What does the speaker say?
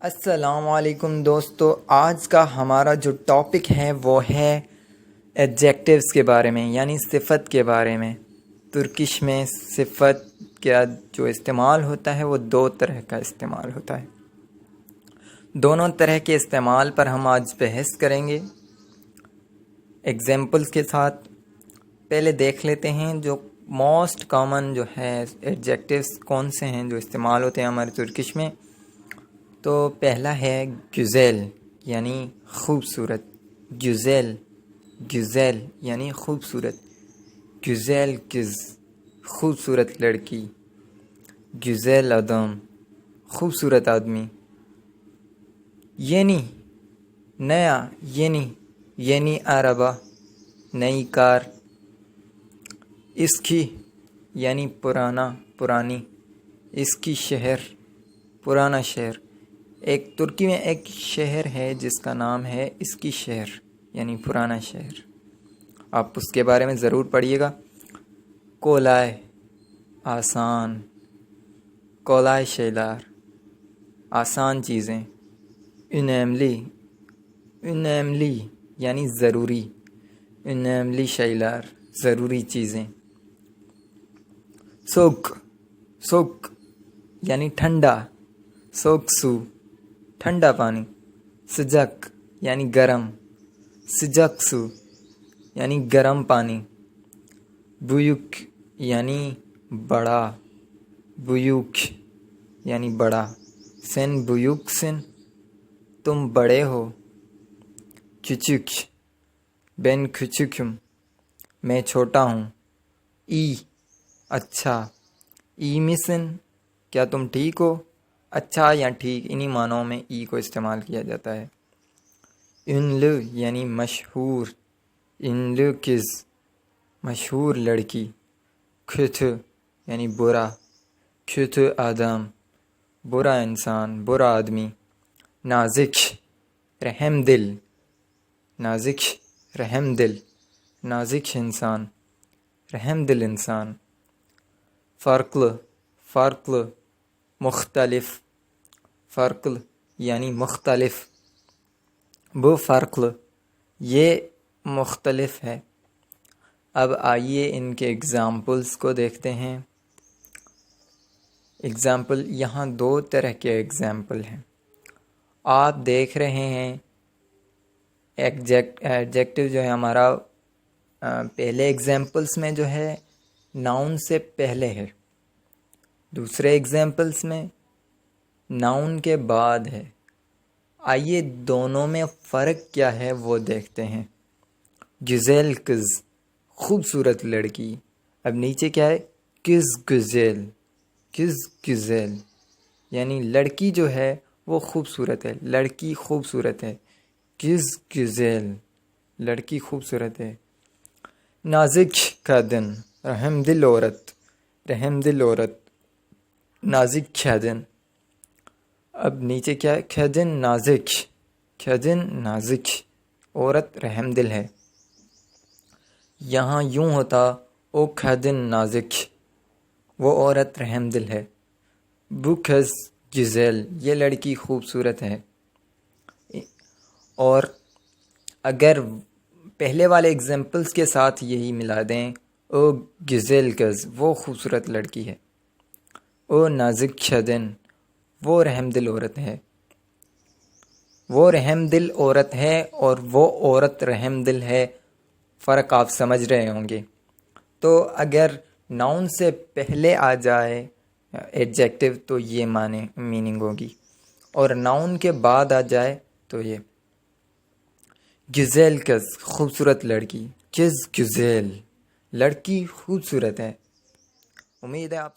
السلام علیکم دوستو، آج کا ہمارا جو ٹاپک ہے وہ ہے ایڈجیکٹیوز کے بارے میں، یعنی صفت کے بارے میں۔ ترکش میں صفت کا جو استعمال ہوتا ہے وہ دو طرح کا استعمال ہوتا ہے۔ دونوں طرح کے استعمال پر ہم آج بحث کریں گے ایگزامپلز کے ساتھ۔ پہلے دیکھ لیتے ہیں جو موسٹ کامن جو ہے ایڈجیکٹیوز کون سے ہیں جو استعمال ہوتے ہیں ہمارے ترکش میں۔ تو پہلا ہے گزیل یعنی خوبصورت۔ گزیل یعنی خوبصورت۔ گزیل کز خوبصورت لڑکی۔ گزیل آدم خوبصورت آدمی۔ یعنی نیا، یعنی عربہ نئی کار۔ اس کی یعنی پرانی۔ اس کی شہر پرانا شہر۔ ایک ترکی میں ایک شہر ہے جس کا نام ہے اس کی شہر یعنی پرانا شہر، آپ اس کے بارے میں ضرور پڑھیے گا۔ کولائے آسان، کولائے شیلار آسان چیزیں۔ انیملی یعنی ضروری۔ انیملی شیلار ضروری چیزیں۔ سوک یعنی ٹھنڈا۔ سوکسو ٹھنڈا پانی۔ سجک یعنی گرم۔ سجکسو یعنی گرم پانی۔ بیوک یعنی بڑا۔ بیوک یعنی بڑا۔ سن بیوک سن تم بڑے ہو۔ کچک بین کچکم میں چھوٹا ہوں۔ ای اچھا۔ ای مسن کیا تم ٹھیک ہو؟ اچھا یا ٹھیک انہی معنوں میں ای کو استعمال کیا جاتا ہے۔ انلو یعنی مشہور۔ انلو کز مشہور لڑکی۔ کھت یعنی برا۔ کھت آدم برا انسان، برا آدمی۔ نازک رحم دل۔ نازک رحم دل، نازک انسان، رحم دل انسان۔ فرقل مختلف۔ فرقل یعنی مختلف۔ وہ فرقل یہ مختلف ہے۔ اب آئیے ان کے ایگزامپلز کو دیکھتے ہیں۔ ایگزامپل یہاں دو طرح کے ایگزامپل ہیں۔ آپ دیکھ رہے ہیں ایڈجیکٹیو جو ہے ہمارا پہلے ایگزامپلز میں جو ہے ناؤن سے پہلے ہے، دوسرے ایگزامپلز میں ناؤن کے بعد ہے۔ آئیے دونوں میں فرق کیا ہے وہ دیکھتے ہیں۔ گزیل کز خوبصورت لڑکی۔ اب نیچے کیا ہے؟ کز گزیل۔ کز گزیل یعنی لڑکی جو ہے وہ خوبصورت ہے، لڑکی خوبصورت ہے۔ کز گزیل لڑکی خوبصورت ہے۔ نازک کا دن رحم دل عورت۔ رحم دل عورت نازک کھیدن۔ اب نیچے کیا ہے؟ کھیدن نازک۔ کھیدن نازک عورت رحم دل ہے۔ یہاں یوں ہوتا او کھیدن نازک وہ عورت رحم دل ہے۔ بو کز گزیل یہ لڑکی خوبصورت ہے۔ اور اگر پہلے والے ایگزامپلز کے ساتھ یہی ملا دیں، او گزیل کز وہ خوبصورت لڑکی ہے۔ او نازک کھیدن وہ رحم دل عورت ہے۔ وہ رحم دل عورت ہے اور وہ عورت رحم دل ہے، فرق آپ سمجھ رہے ہوں گے۔ تو اگر ناؤن سے پہلے آ جائے ایڈجیکٹیو تو یہ میننگ ہوگی، اور ناؤن کے بعد آ جائے تو یہ۔ گزیل کز خوبصورت لڑکی۔ کز گزیل لڑکی خوبصورت ہے۔ امید ہے آپ